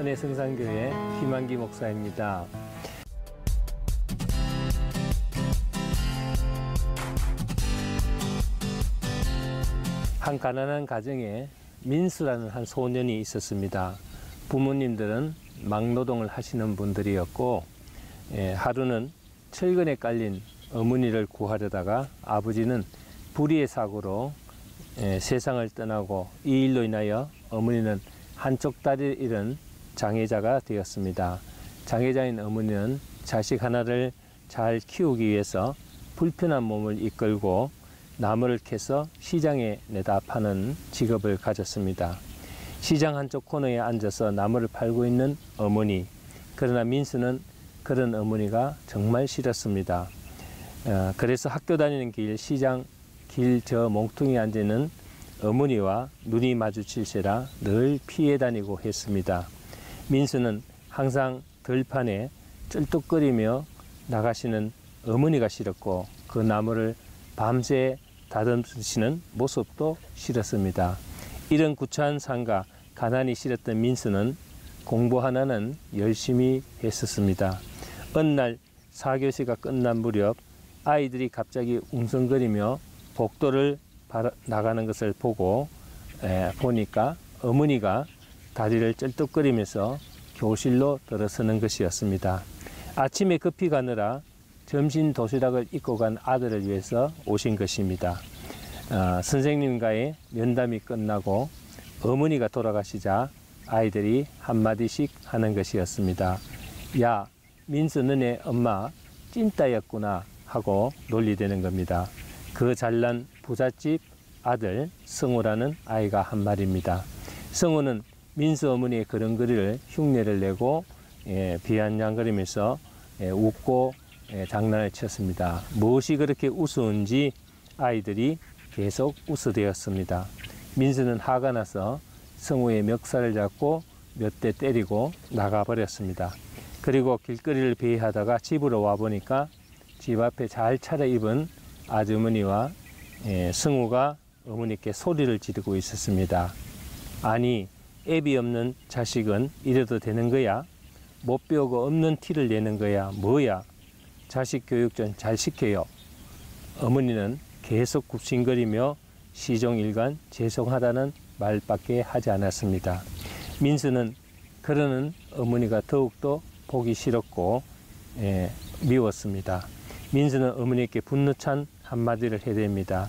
은혜성산교회 김한기 목사입니다. 한 가난한 가정에 민수라는 한 소년이 있었습니다. 부모님들은 막노동을 하시는 분들이었고, 하루는 철근에 깔린 어머니를 구하려다가 아버지는 불의의 사고로 세상을 떠나고, 이 일로 인하여 어머니는 한쪽 다리를 잃은 장애자가 되었습니다. 장애자인 어머니는 자식 하나를 잘 키우기 위해서 불편한 몸을 이끌고 나무를 캐서 시장에 내다 파는 직업을 가졌습니다. 시장 한쪽 코너에 앉아서 나무를 팔고 있는 어머니. 그러나 민수는 그런 어머니가 정말 싫었습니다. 그래서 학교 다니는 길, 시장 길 저 몽퉁이에 앉는 어머니와 눈이 마주칠세라 늘 피해 다니고 했습니다. 민수는 항상 들판에 쩔뚝거리며 나가시는 어머니가 싫었고, 그 나무를 밤새 다듬으시는 모습도 싫었습니다. 이런 구차한 삶과 가난이 싫었던 민수는 공부 하나는 열심히 했었습니다. 어느 날 4교시가 끝난 무렵 아이들이 갑자기 웅성거리며 복도를 나가는 것을 보니까 어머니가 다리를 쩔뚝거리면서 교실로 들어서는 것이었습니다. 아침에 급히 가느라 점심 도시락을 입고 간 아들을 위해서 오신 것입니다. 선생님과의 면담이 끝나고 어머니가 돌아가시자 아이들이 한마디씩 하는 것이었습니다. 야, 민수 너네 엄마 찐따였구나 하고 논리되는 겁니다. 그 잘난 부잣집 아들 성우라는 아이가 한 말입니다. 성우는 민수 어머니의 그런 글을 흉내를 내고 비아냥거리면서 웃고 장난을 쳤습니다. 무엇이 그렇게 우스운지 아이들이 계속 웃어대었습니다. 민수는 화가 나서 성우의 멱살을 잡고 몇 대 때리고 나가버렸습니다. 그리고 길거리를 배회하다가 집으로 와보니까 집 앞에 잘 차려입은 아주머니와 성우가 어머니께 소리를 지르고 있었습니다. 아니, 애비 없는 자식은 이래도 되는 거야? 못 배우고 없는 티를 내는 거야? 뭐야? 자식 교육 좀 잘 시켜요. 어머니는 계속 굽신거리며 시종일관 죄송하다는 말밖에 하지 않았습니다. 민수는 그러는 어머니가 더욱더 보기 싫었고 미웠습니다. 민수는 어머니께 분노찬 한마디를 해댑니다.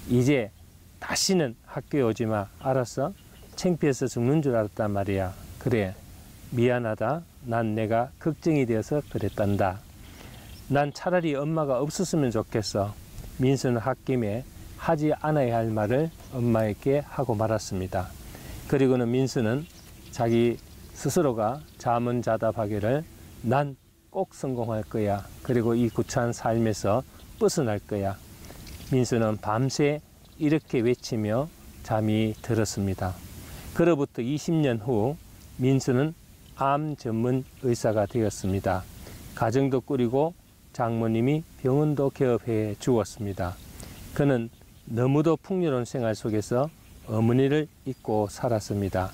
이제 다시는 학교에 오지 마. 알았어? 창피해서 죽는 줄 알았단 말이야. 그래, 미안하다. 난 내가 걱정이 되어서 그랬단다. 난 차라리 엄마가 없었으면 좋겠어. 민수는 홧김에 하지 않아야 할 말을 엄마에게 하고 말았습니다. 그리고는 민수는 자기 스스로가 자문자답하기를 난 꼭 성공할 거야. 그리고 이 구차한 삶에서 벗어날 거야. 민수는 밤새 이렇게 외치며 잠이 들었습니다. 그로부터 20년 후 민수는 암 전문 의사가 되었습니다. 가정도 꾸리고 장모님이 병원도 개업해 주었습니다. 그는 너무도 풍요로운 생활 속에서 어머니를 잊고 살았습니다.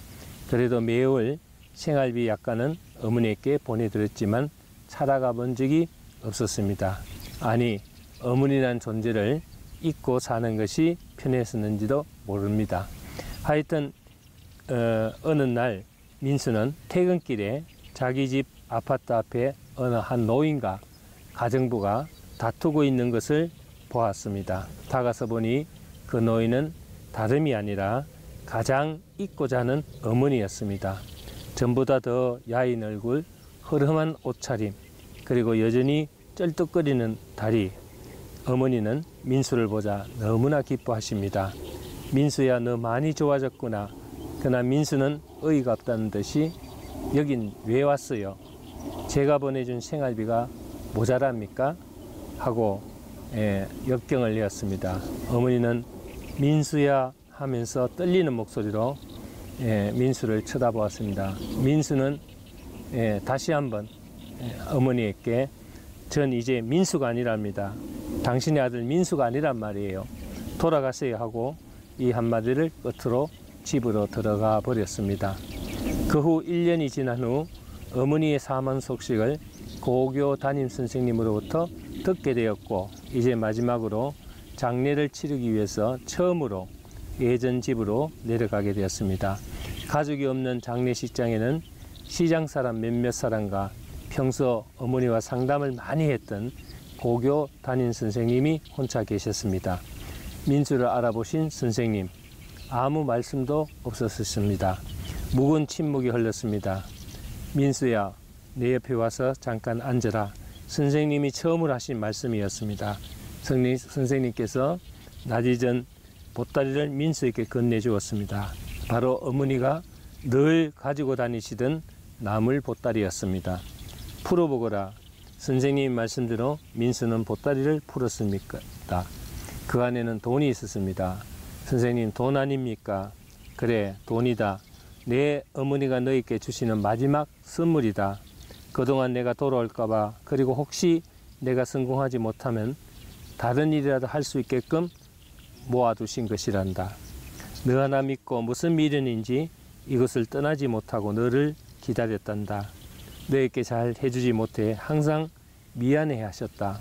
그래도 매월 생활비 약간은 어머니에게 보내드렸지만 살아가 본 적이 없었습니다. 아니, 어머니란 존재를 잊고 사는 것이 편했었는지도 모릅니다. 하여튼 어느 날 민수는 퇴근길에 자기 집 아파트 앞에 어느 한 노인과 가정부가 다투고 있는 것을 보았습니다. 다가서 보니 그 노인은 다름이 아니라 가장 잊고자 하는 어머니였습니다. 전보다 더 야인 얼굴, 허름한 옷차림, 그리고 여전히 쩔뚝거리는 다리. 어머니는 민수를 보자 너무나 기뻐하십니다. 민수야, 너 많이 좋아졌구나. 그러나 민수는 어이가 없다는 듯이 여긴 왜 왔어요? 제가 보내준 생활비가 모자랍니까? 하고 역경을 내었습니다. 어머니는 민수야 하면서 떨리는 목소리로 민수를 쳐다보았습니다. 민수는 다시 한번 어머니에게 전 이제 민수가 아니랍니다. 당신의 아들 민수가 아니란 말이에요. 돌아가세요 하고 이 한마디를 끝으로 집으로 들어가 버렸습니다. 그 후 1년이 지난 후 어머니의 사망 소식을 고교 담임 선생님으로부터 듣게 되었고, 이제 마지막으로 장례를 치르기 위해서 처음으로 예전 집으로 내려가게 되었습니다. 가족이 없는 장례식장에는 시장 사람 몇몇 사람과 평소 어머니와 상담을 많이 했던 고교 담임 선생님이 혼자 계셨습니다. 민수를 알아보신 선생님, 아무 말씀도 없었습니다. 묵은 침묵이 흘렀습니다. 민수야, 내 옆에 와서 잠깐 앉아라. 선생님이 처음으로 하신 말씀이었습니다. 선생님께서 낮이 전 보따리를 민수에게 건네주었습니다. 바로 어머니가 늘 가지고 다니시던 나물 보따리였습니다. 풀어보거라. 선생님 말씀대로 민수는 보따리를 풀었습니다. 그 안에는 돈이 있었습니다. 선생님, 돈 아닙니까? 그래, 돈이다. 내 어머니가 너에게 주시는 마지막 선물이다. 그동안 내가 돌아올까봐, 그리고 혹시 내가 성공하지 못하면 다른 일이라도 할 수 있게끔 모아두신 것이란다. 너 하나 믿고 무슨 미련인지 이것을 떠나지 못하고 너를 기다렸단다. 너에게 잘 해주지 못해 항상 미안해 하셨다.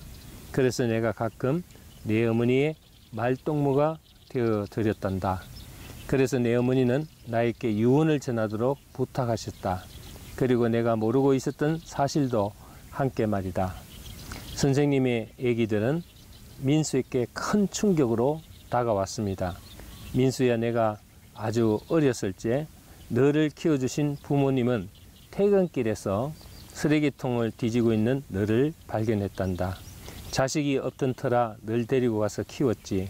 그래서 내가 가끔 내 어머니의 말동무가 되어 드렸단다. 그래서 내 어머니는 나에게 유언을 전하도록 부탁하셨다. 그리고 내가 모르고 있었던 사실도 함께 말이다. 선생님의 얘기들은 민수에게 큰 충격으로 다가왔습니다. 민수야, 내가 아주 어렸을 때 너를 키워주신 부모님은 퇴근길에서 쓰레기통을 뒤지고 있는 너를 발견했단다. 자식이 없던 터라 널 데리고 가서 키웠지.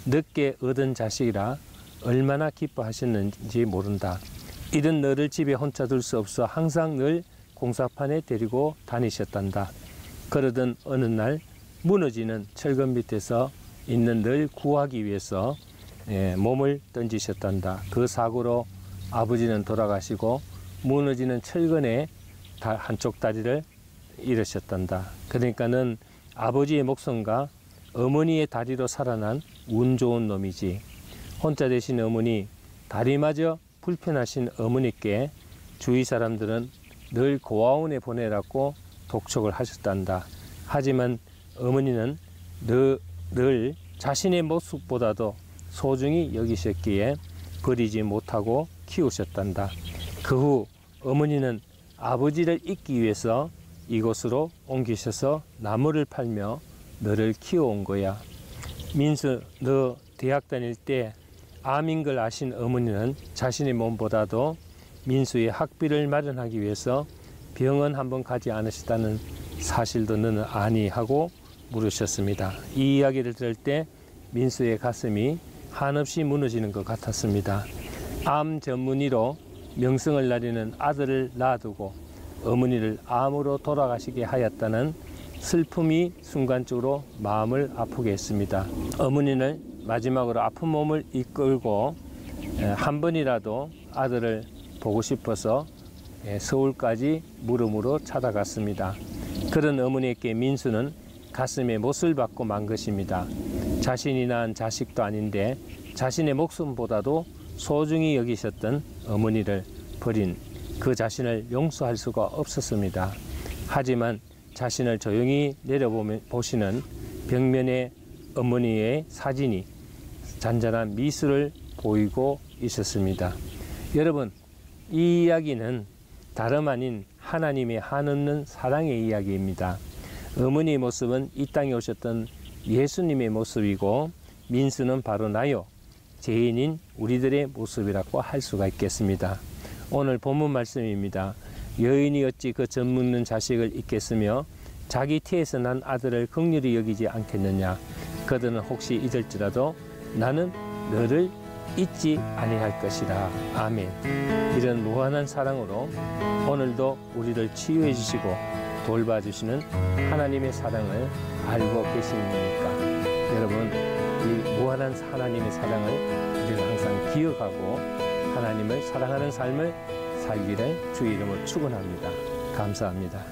늦게 얻은 자식이라 얼마나 기뻐하셨는지 모른다. 이런 너를 집에 혼자 둘 수 없어 항상 늘 공사판에 데리고 다니셨단다. 그러던 어느 날 무너지는 철근 밑에서 있는 널 구하기 위해서 몸을 던지셨단다. 그 사고로 아버지는 돌아가시고 무너지는 철근의 한쪽 다리를 잃으셨단다. 그러니까는 아버지의 목숨과 어머니의 다리로 살아난 운 좋은 놈이지. 혼자 되신 어머니, 다리마저 불편하신 어머니께 주위 사람들은 늘 고아원에 보내라고 독촉을 하셨단다. 하지만 어머니는 늘 자신의 모습보다도 소중히 여기셨기에 버리지 못하고 키우셨단다. 그 후 어머니는 아버지를 잊기 위해서 이곳으로 옮기셔서 나무를 팔며 너를 키워온 거야. 민수, 너 대학 다닐 때 암인 걸 아신 어머니는 자신의 몸보다도 민수의 학비를 마련하기 위해서 병원 한번 가지 않으시다는 사실도 너는 아니 하고 물으셨습니다. 이 이야기를 들을 때 민수의 가슴이 한없이 무너지는 것 같았습니다. 암 전문의로 명성을 날리는 아들을 낳아두고 어머니를 암으로 돌아가시게 하였다는 슬픔이 순간적으로 마음을 아프게 했습니다. 어머니는 마지막으로 아픈 몸을 이끌고 한 번이라도 아들을 보고 싶어서 서울까지 물음으로 찾아갔습니다. 그런 어머니에게 민수는 가슴에 못을 박고 만 것입니다. 자신이 낳은 자식도 아닌데 자신의 목숨보다도 소중히 여기셨던 어머니를 버린 그 자신을 용서할 수가 없었습니다. 하지만 자신을 조용히 내려보시는 벽면에 어머니의 사진이 잔잔한 미소를 보이고 있었습니다. 여러분, 이 이야기는 다름 아닌 하나님의 한없는 사랑의 이야기입니다. 어머니의 모습은 이 땅에 오셨던 예수님의 모습이고 민수는 바로 나요, 죄인인 우리들의 모습이라고 할 수가 있겠습니다. 오늘 본문 말씀입니다. 여인이 어찌 그 젖 먹는 자식을 잊겠으며 자기 태에서 난 아들을 긍휼히 여기지 않겠느냐. 그들은 혹시 잊을지라도 나는 너를 잊지 아니할 것이라. 아멘. 이런 무한한 사랑으로 오늘도 우리를 치유해 주시고 돌봐주시는 하나님의 사랑을 알고 계십니까? 여러분, 이 무한한 하나님의 사랑을 우리가 항상 기억하고 하나님을 사랑하는 삶을 살기를 주의 이름으로 축원합니다. 감사합니다.